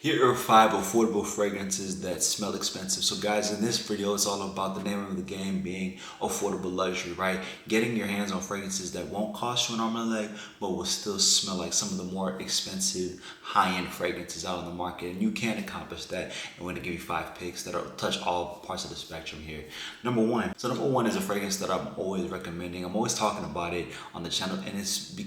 Here are 5 affordable fragrances that smell expensive. So guys, in this video, it's all about the name of the game being affordable luxury, right? Getting your hands on fragrances that won't cost you an arm and a leg, but will still smell like some of the more expensive high-end fragrances out on the market. And you can accomplish that. And we're gonna give you 5 picks that'll touch all parts of the spectrum here. Number one is a fragrance that I'm always recommending. I'm always talking about it on the channel, and it's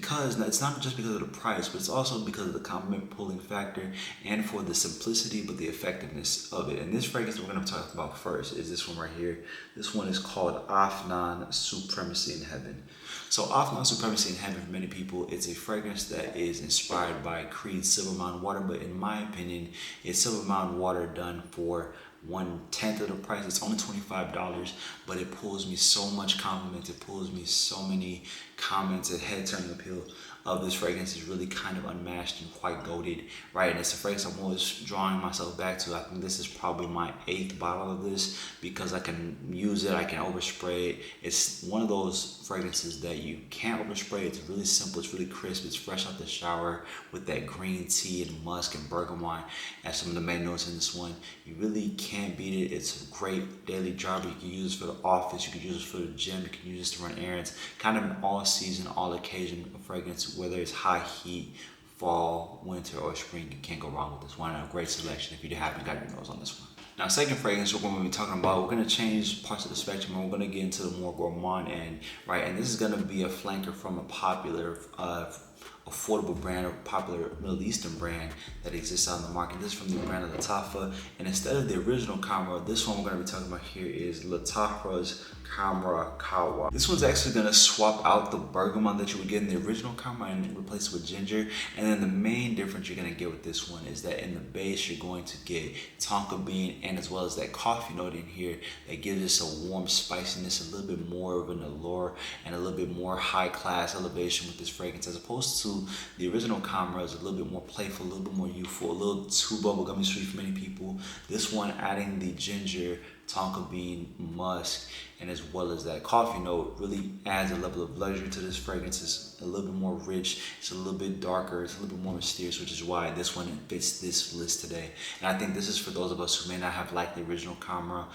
not just because of the price, but it's also because of the compliment pulling factor and for the simplicity but the effectiveness of it. And this fragrance we're going to talk about first is this one right here. This one is called Afnan Supremacy in Heaven. So Afnan Supremacy in Heaven, for many people, it's a fragrance that is inspired by Creed's Silver Mountain Water, but in my opinion, it's Silver Mountain Water done for 1/10 of the price. It's only $25, but it pulls me so much compliments. It pulls me so many comments. A head turning appeal of this fragrance is really kind of unmatched and quite goated, right? And it's a fragrance I'm always drawing myself back to. I think this is probably my 8th bottle of this because I can use it, I can overspray it. It's one of those fragrances that you can't overspray. It's really simple, it's really crisp, it's fresh out the shower with that green tea and musk and bergamot as some of the main notes in this one. You really can't beat it. It's a great daily dropper. You can use it for the office, you can use it for the gym, you can use it to run errands. Kind of an all season, all occasion fragrance, whether it's high heat, fall, winter, or spring. You can't go wrong with this one. A great selection if you haven't got your nose on this one. Now, second fragrance we're going to be talking about, we're going to change parts of the spectrum and we're going to get into the more gourmand end, right? And this is going to be a flanker from a popular affordable brand, or popular Middle Eastern brand that exists out in the market. This is from the brand of Lattafa, and instead of the original Khamra, this one we're going to be talking about here is Lattafa's Khamra Kawa. This one's actually going to swap out the bergamot that you would get in the original Khamra and replace it with ginger. And then the main difference you're going to get with this one is that in the base you're going to get tonka bean and as well as that coffee note in here that gives us a warm spiciness, a little bit more of an allure and a little bit more high class elevation with this fragrance, as opposed to the original Khamra is a little bit more playful, a little bit more youthful, a little too bubblegummy sweet for many people. This one adding the ginger, tonka bean, musk, and as well as that coffee note really adds a level of luxury to this fragrance. It's a little bit more rich, it's a little bit darker, it's a little bit more mysterious, which is why this one fits this list today. And I think this is for those of us who may not have liked the original Khamra.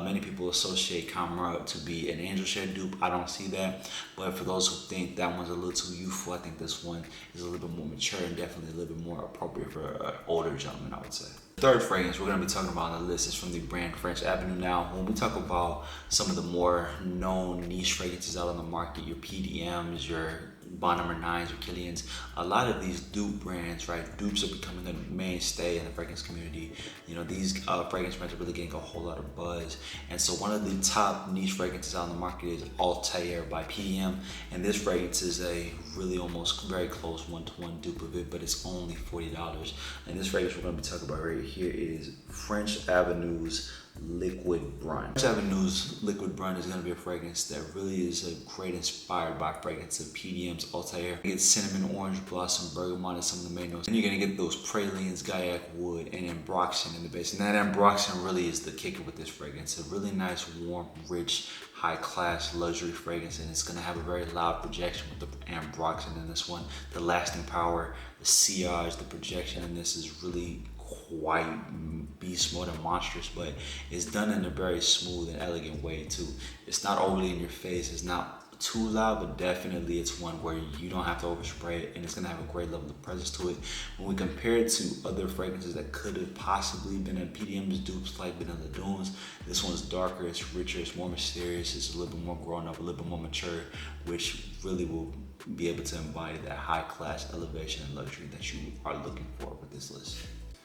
Many people associate Khamra to be an angel share dupe. I don't see that, but for those who think that one's a little too youthful, I think this one is a little bit more mature and definitely a little bit more appropriate for an older gentleman, I would say. Third fragrance we're going to be talking about on the list is from the brand French Avenue. Now, when we talk about some of the more known niche fragrances out on the market, your PDMs, your Bond Number 9s, or Killians, a lot of these dupe brands, right? Dupes are becoming a mainstay in the fragrance community. You know, these fragrance brands are really getting a whole lot of buzz. And so one of the top niche fragrances out on the market is Altair by PDM. And this fragrance is a really almost very close one-to-one dupe of it, but it's only $40. And this fragrance we're going to be talking about right here is French Avenue's Liquid Brun. French Avenue's Liquid Brun is going to be a fragrance that really is a great inspired by fragrance of PDM's Altair. You get cinnamon, orange blossom, bergamot, and some of the main notes. And you're going to get those pralines, Gaiac wood, and ambroxan in the base. And that ambroxan really is the kicker with this fragrance. A really nice, warm, rich, high-class luxury fragrance, and it's going to have a very loud projection with the ambroxan in this one. The lasting power, the sillage, the projection in this is really quite beast mode and monstrous, but it's done in a very smooth and elegant way too. It's not overly in your face, it's not too loud, but definitely it's one where you don't have to overspray it, and it's going to have a great level of presence to it. When we compare it to other fragrances that could have possibly been in PDM's dupes like Vanilla Dunes, this one's darker, it's richer, it's more mysterious, it's a little bit more grown up, a little bit more mature, which really will be able to embody that high class elevation and luxury that you are looking for with this list.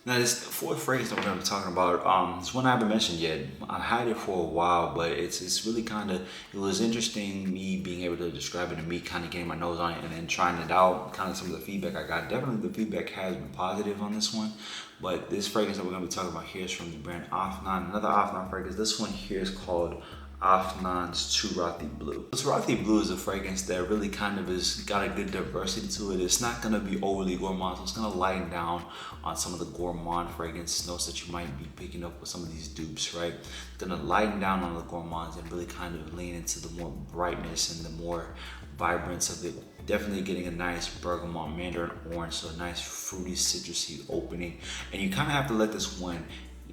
Now, this fourth fragrance that we're going to be talking about, it's one I haven't mentioned yet. I had it for a while, but it's really kind of, it was interesting me being able to describe it and me kind of getting my nose on it and then trying it out, kind of some of the feedback I got. Definitely the feedback has been positive on this one, but this fragrance that we're going to be talking about here is from the brand Afnan, another Afnan fragrance. This one here is called Afnan's Churathi Blue. Churathi Blue is a fragrance that really kind of has got a good diversity to it. It's not going to be overly gourmand, so it's going to lighten down on some of the gourmand fragrance notes that you might be picking up with some of these dupes, right? It's going to lighten down on the gourmands and really kind of lean into the more brightness and the more vibrance of it Definitely getting a nice bergamot, mandarin orange, so a nice fruity, citrusy opening. And you kind of have to let this one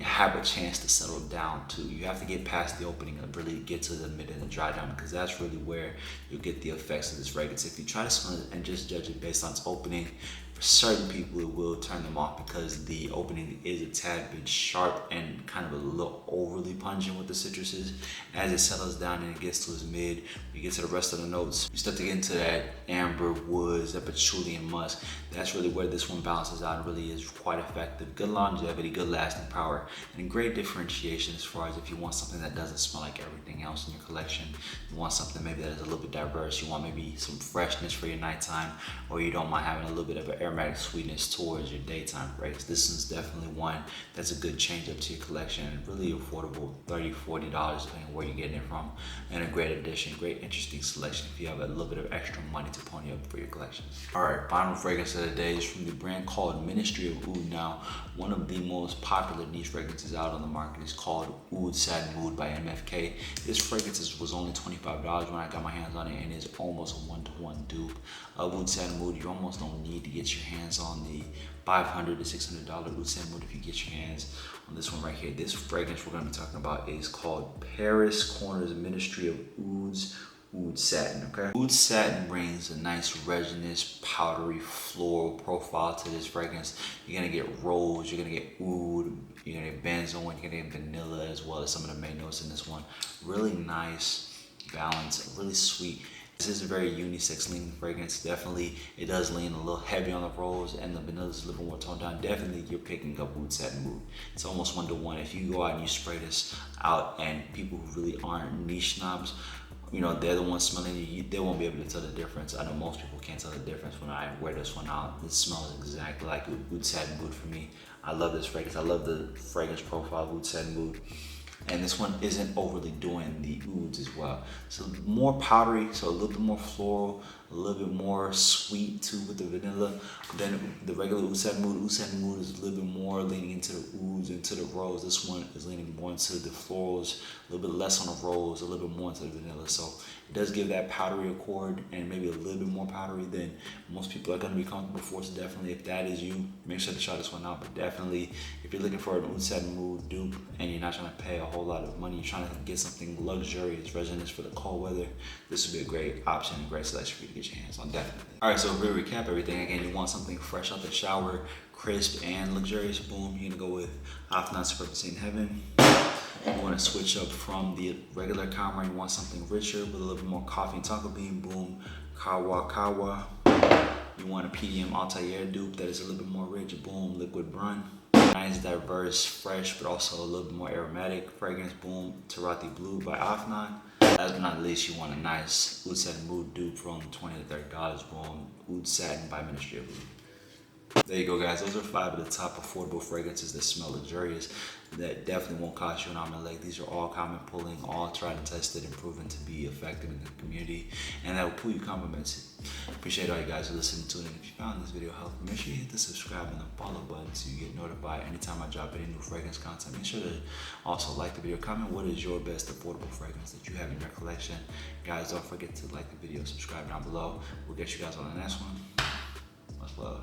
have a chance to settle down too. You have to get past the opening and really get to the mid and the dry down, because that's really where you'll get the effects of this fragrance. If you try to smell it and just judge it based on its opening, for certain people it will turn them off, because the opening is a tad bit sharp and kind of a little overly pungent with the citruses. As it settles down and it gets to its mid, you get to the rest of the notes, you start to get into that amber woods, that patchouli and musk. That's really where this one balances out and really is quite effective. Good longevity, good lasting power, and great differentiation as far as if you want something that doesn't smell like everything else in your collection. You want something maybe that is a little bit diverse. You want maybe some freshness for your nighttime, or you don't mind having a little bit of an aromatic sweetness towards your daytime fragrance. This is definitely one that's a good change up to your collection, and really affordable, $30-$40 depending on where you're getting it from, and a great addition, great interesting selection if you have a little bit of extra money to pony up for your collection. All right, final fragrance of the day is from the brand called Ministry of Oud. Now, one of the most popular niche fragrances out on the market is called Oud Satin Mood by MFK. This fragrance was only $25 when I got my hands on it, and it's almost a one-to-one dupe of Oud Satin Mood. You almost don't need to get your hands on the $500 to $600 Oud Satin Mood if you get your hands on this one right here. This fragrance we're going to be talking about is called Paris Corners Ministry of Oud's Oud Satin, okay? Oud Satin brings a nice resinous, powdery, floral profile to this fragrance. You're gonna get rose, you're gonna get oud, you're gonna get benzoin, you're gonna get vanilla, as well as some of the main notes in this one. Really nice balance, really sweet. This is a very unisex leaning fragrance. Definitely, it does lean a little heavy on the rose, and the vanilla is a little more toned down. Definitely, you're picking up Oud Satin Mood. It's almost one-to-one. If you go out and you spray this out, and people who really aren't niche snobs, you know, they're the ones smelling it, they won't be able to tell the difference. I know most people can't tell the difference when I wear this one out. It smells exactly like Oud Satin Mood for me. I love this fragrance. I love the fragrance profile of Oud Satin Mood. And this one isn't overly doing the ouds as well. So more powdery, so a little bit more floral, a little bit more sweet too with the vanilla than the regular Oud Satin Mood. Oud Satin Mood is a little bit more leaning into the ouds, into the rose. This one is leaning more into the florals, a little bit less on the rose, a little bit more into the vanilla. So it does give that powdery accord, and maybe a little bit more powdery than most people are going to be comfortable for. So definitely, if that is you, make sure to try this one out. But definitely, if you're looking for an Oud Satin Mood dupe and you're not trying to pay a whole lot of money, you're trying to get something luxurious, resinous for the cold weather, this would be a great option and great selection for you to get your hands on, definitely. All right, so to recap everything, again, you want something fresh out the shower, crisp and luxurious, boom, you're gonna go with Afnan Superfluous in Heaven. You want to switch up from the regular Camera, you want something richer with a little bit more coffee and tonka bean, boom, Kawa Kawa. You want a PDM Altair dupe that is a little bit more rich, boom, Liquid Brun. Nice, diverse, fresh, but also a little bit more aromatic fragrance, boom, Tarati Blue by Afnan. Last but not least, you want a nice Oud Satin Mood dupe from $20 to $30, boom, Oud Satin by Ministry of Oud. There you go, guys. Those are 5 of the top affordable fragrances that smell luxurious, that definitely won't cost you an arm and a leg. These are all common pulling, all tried and tested and proven to be effective in the community, and that will pull you compliments. Appreciate all you guys who listening to it. And if you found this video helpful, make sure you hit the subscribe and the follow button so you get notified anytime I drop any new fragrance content. Make sure to also like the video, comment what is your best affordable fragrance that you have in your collection. Guys, don't forget to like the video, subscribe down below. We'll get you guys on the next one. Much love.